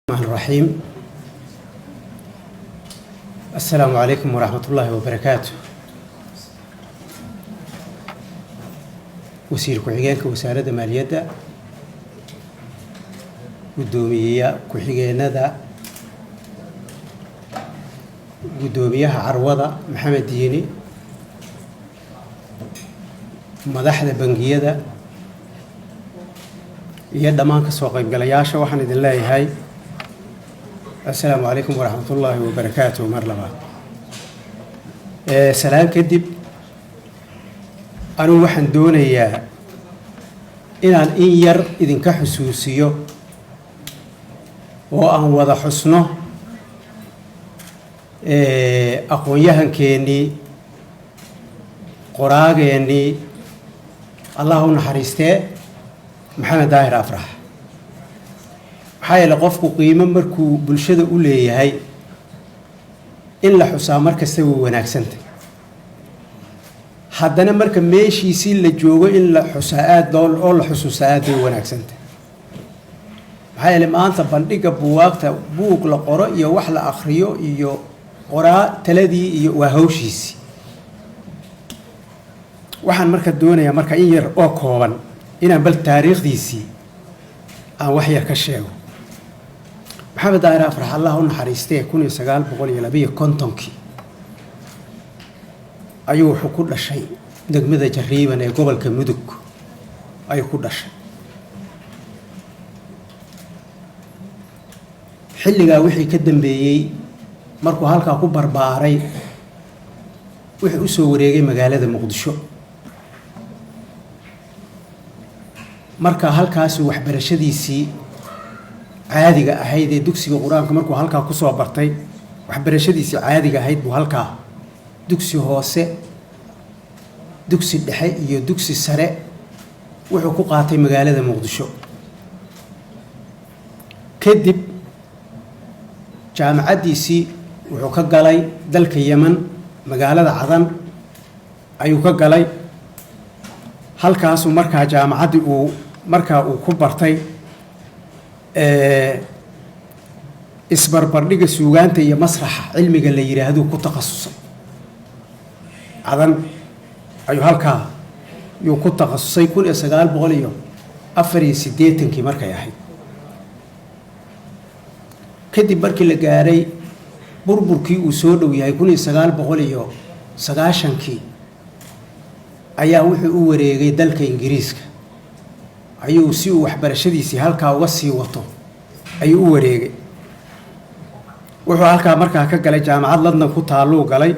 الرحمن الرحيم. السلام عليكم ورحمة الله وبركاته. وزير كحجينك وزارة مالية قدومية كحجينة قدومية عروضة محمد ديني مدحدة بنجية يد ما كسوق الجلياشة وحنا دلله هاي. السلام عليكم ورحمة الله وبركاته. مرلبا سلام كدب أنا وحن دوني إن ير إذن كحسوسيو وأن وضع حسنه أقوياء كيني قراغيني الله نحرسته محمد داهر أفرح حي لقفك قيمة مركو بالشدة أولي هاي إلا حسام مركز سوي وناكسنت حدنا مركز ماشي يصير للجوجة إلا حساءات دول أول حسوسات وناكسنت حي لما أنت بندق بوقت بوق لقراء يوحل آخريو يو قراء تلدي وهوشيسي وحن مركز دونه يا مركز إير أوكوان إنا بالتاريخ ديسي وحير كشيو محمد داير أفرح الله نحرسته كوني سجال بقول يلبيه كونتونكي أيوه كل شيء دقمة جريبة قبل كمدك أيوه كل شيء حلقة وحي كدم بيي مركو هالكا كبر باري وحي أسوريجي مقالة مقدشو marka halkaas wax barashadiisii caadiga ahayd ee dugsiga quraanka markuu halka ku soo bartay wax barashadiisii caadiga ahayd buu halka dugsi hoose dugsi dhexe iyo dugsi sare wuxuu ku qaatay magaalada Muqdisho kadib jaamacadiisii wuxuu ka galay dalka Yemen magaalada Cadan ayuu ka galay halkaas markaa jaamacadii uu markaa uu ku bartay isbarbardhiga suugaanta iyo masraxa cilmiga la yiraahdo ku takhasusay Cadan ayuu halkaa uu ku takhasusay 1984 markay ahayd kadib markii la gaaray burburkii uu soo dhow yahay 1990 ayaa wuxuu u wareegay dalka Ingiriiska ayuu si uu waxbarashadiisii halka uga sii wato ayuu u wareegay wuxuu halka markaa ka galay jaamacad London ku taalo galay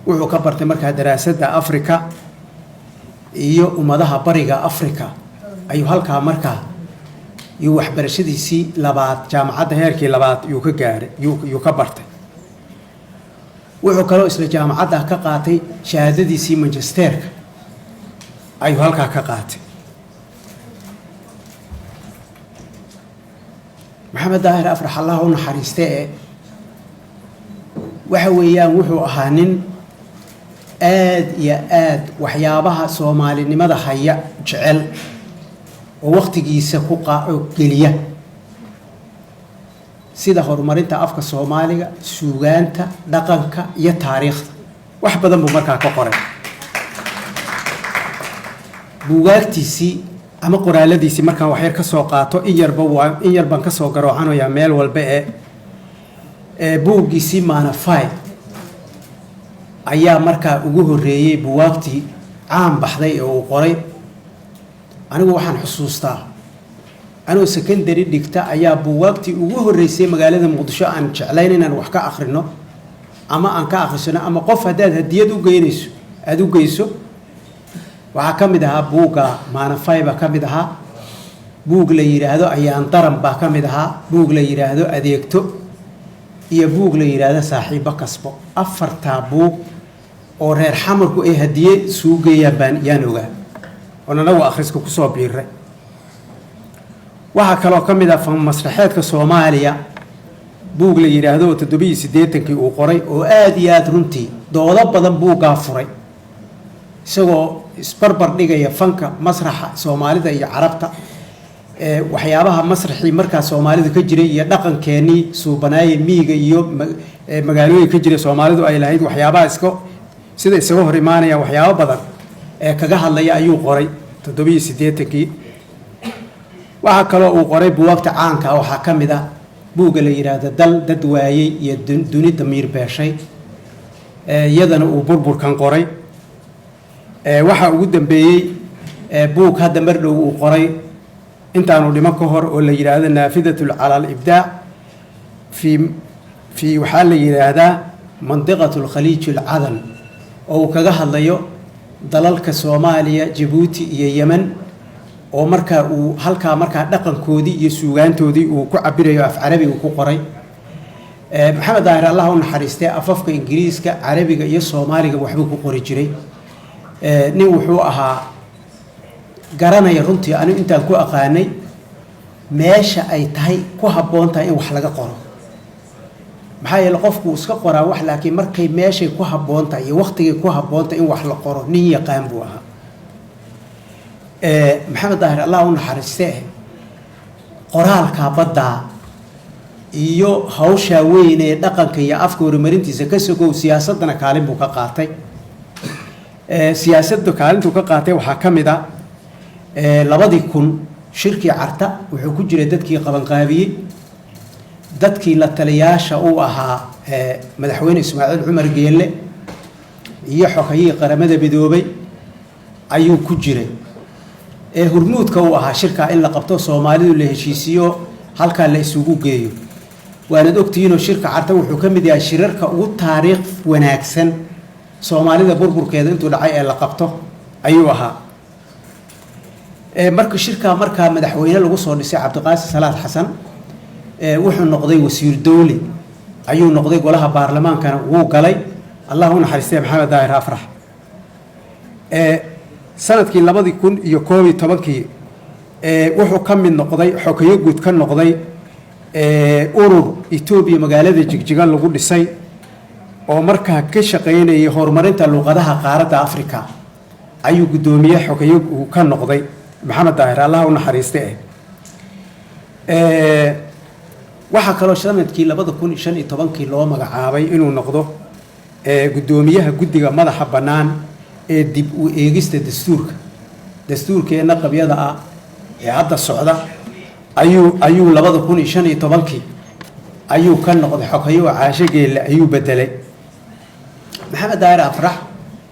wuxuu ka bartay markaa daraasadda Afrika iyo ummadaha bariga Afrika ayuu halka markaa iyo waxbarashadiisii labaad jaamacadda heerkii labaad uu ka gaaray uu ka bartay wuxuu kaloo isla jaamacadda ka qaatay shahaadadiisii Manchester ayuu halka ka qaatay محمد داهر أفرح الله نحرسته وحويان وحو أهانين آد وحيابها صومالي لماذا حيا جعل ووقت جيسا كوقا قليا سيدا هرمارين أفكا صومالي سوغانتا دقنكا يا تاريخ وحبدا بمركا كقرن بوغاكتيسي أما قرآن الذي سمركا وحير كسوقاته إن يربان كسوقرو عنو يا ميل والبقى بوغي سيمانا فاي أيا مركا أقوه الرئي بوقتي عام بحضي أو قري أنا وحن حصوصتا أنا سكندري ديكتا أيا بوقتي أقوه الرئيسي مقالة مقدشة عن شعلين أن وحكا آخرنا أما أنكا آخرسنا أما قف هداد هدية دو قيسو waxaa ka mid ahaa buuga maanafay baa ka mid ahaa buug la yiraahdo ayaan daran baa ka mid ahaa buug la yiraahdo adeegto iyo buug la yiraahdo saaxiibo kasbo afarta buug oo reer xamarku ay hadiye suugayaan baan yaan ogaa oo anagu akhriska ku soo biiray waxa kale oo ka mid ah fan masraxeedka Soomaaliya buug la yiraahdo 780 uu qoray oo aad iyo aad runtii doodo badan buuga furay isagoo isbarbar dhigaya fanka masraxa Soomaalida iyo Carabta waxyaabaha masraxii markaa Soomaalidu ka jiray iyo dhaqankeeni suubanaayay miyiga iyo magaalooyinka ka jiray Soomaalidu ay lahayd waxyaabaha sida isaga hor imaanaya waxyaabo badan kaga hadlaya ayuu qoray 87kii waxa kale oo uu qoray buugta caanka ah waxa kamid ah buugga la yiraahdo dad waayay iyo dunida miir beeshay iyadana uu burburkan qoray waxa ugu dambeeyay buug hadda mar dhow uu qoray intaanu dhimo ka hor oo la yiraahdo naafidatul ala al-ibdaa fi waxa la yiraahdaa mandiqatul khaliij al-adan oo kaga hadlayo dalalka Soomaaliya Djibouti iyo Yemen oo marka uu halka marka dhaqankoodii iyo suugaantoodii uu ku cabirayo af Carabi uu ku qoray maxamed daahir Allah uu naxariistay afafka Ingiriiska Carabiga iyo Soomaaliga waxba ku qori jiray nin wuxuu ahaa garanaya runtii anigu intaan ku aqaanay meesha ay tahay ku haboon tahay in wax laga qoro maxaa yeelay qofku iska qoraa wax laakiin markay meeshay ku haboon tahay iyo waqtigay ku haboon tahay in wax la qoro nin yaqaan buu ahaa maxamed daahir Allah uu naxariistay qoraalka badda iyo hawsha weyn ee dhaqanka iyo afka horumarintiisa ka sogow siyaasadana kaalin buu ka qaatay siyaasadda kaalintu ka qaatay waxa kamid ah 2000 shirki carta wuxuu ku jiray dadkii qaban qaabiyay dadkii la taliyaasha uu ahaa madaxweyne Ismaaciil Cumar Geelle iyo xogeeyay qaramada midoobay ayuu ku jiray hormuudka uu ahaa shirka in la qabto Soomaalidu la heshiisiyo halka la isugu geeyo waana ogtiino shirka carta wuxuu kamid yahay shirarka ugu taariikh wanaagsan Soomaalida burburkeeda intuu dhacay ee la qabto ayuu ahaa marka shirka marka madaxweyne lagu soo dhisay Cabdiqaasim Salaad Xasan wuxuu noqday wasiir dawli ayuu noqday golaha baarlamaankana uu galay Allahu naxariistay maxamed daahir afrax sanadkii 2011kii wuxuu ka mid noqday xogeeye guud ka noqday urur Itoobiya magaalada Jigjiga lagu dhisay oo markaa ka shaqeynayay horumarinta luqadaha qaaradda Afrika ayuu gudoomiye xogeeye uu ka noqday maxamed daahir Allah uu naxariistay waxa kale oo sanadkii 2015kii loo magacaabay inuu noqdo gudoomiyaha guddiga madaxa banaan ee dib u eegista dastuurkeena qabyada ah ee hadda socda ayuu 2015kii ayuu ka noqday xogeeye caashe geelle ayuu bedelay maxamed daahir afrax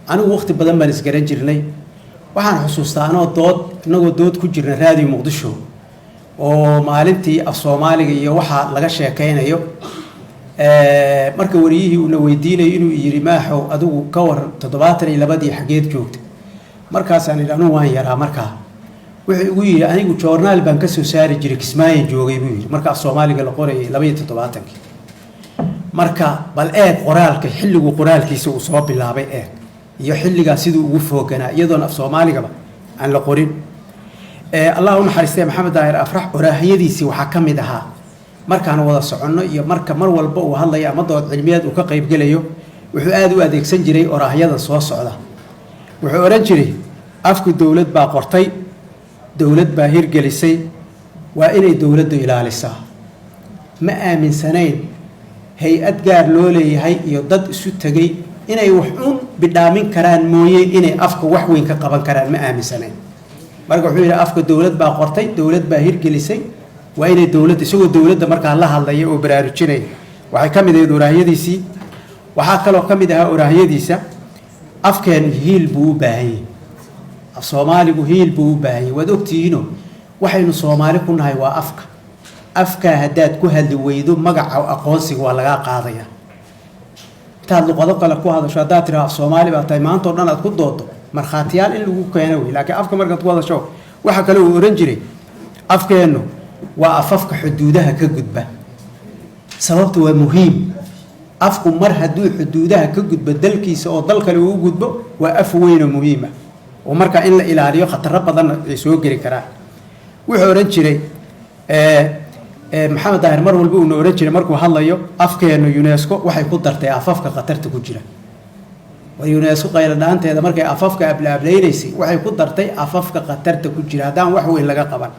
anigu waqti badan baan isgaran jirnay waxaan xusuustaa anagoo dood ku jirna raadiyo Muqdisho oo maalintii af Soomaaliga iyo waxa laga sheekeynayo marka wariyihii uu weydiinay inuu yiri maaxow adigu ka war 72 xageed joogtay markaas aan idhaahno waan yaraa markaa wuxuu igu yiri anigu joornaal baan ka soo saari jiray Kismaayo joogay buu yiri marka af Soomaaliga la qorayay 72kii marka bal qoraalka xilligu qoraalkiisa uu soo bilaabay iyo xilliga sidoo ugu foogana iyadoo af Soomaaliga aan la qorin Allah uu naxariistay maxamed daahir afrax oraahiyadiisi waxa kamid ahaa markaan wada soconno iyo marka mar walba uu hadlayo ama dood cilmiyeed uu ka qayb galayo wuxuu aad u adeegsan jiray oraahiyada soo socda wuxuu oran jiray afku dawlad baa qortay dawlad baa hirgelisay waa inay dawladdu ilaalisaa ma aaminsanayn hay'ad gaar loo leeyahay iyo dad isu tagay inay wax uun bidhaamin karaan mooyee inay afka wax weyn ka qaban karaan ma aaminsanayn marka wuxuu yiri afka dawlad baa qortay dawlad baa hirgelisay waa inay dawladda isagoo dawladda markaa la hadlaya oo baraarujinay waxay kamid ahayd oraahiyadiisii waxa kale oo kamid ah oraahiyadiisa afkeen hiil buu u baahan yahay af Soomaaligu hiil buu u baahan yahay wad ogtiino waxaynu Soomaali ku nahay waa afka hadaad ku hadli weydo magaca aqoonsiga waa laga qaadaya taad luqado kale ku hadasho hadaad tiraahdo Soomaali baa tahay maanta oo dhan aad ku doodo marxaatiyaal in lagu keeno laakiin afka markaad ku hadasho waxa kale uu oran jiray afkeenu waa afafka xuduudaha ka gudba sababtu waa muhiim afku mar haduu xuduudaha ka gudba dalkiisa oo dal kale uu gudbo waa af weyn oo muhiim ah oo marka in la ilaaliyo khatar badan ay soo geli karaan wuxuu oran jiray maxamed daahir mar walba uu oran jiray markuu hadlayo afkeenu UNESCO waxay ku dartay afafka khatarta ku jira UNESCO qayl dhaanteeda markay afafka ablaableeysay waxay ku dartay afafka khatarta ku jira hadaan wax weyn laga qaban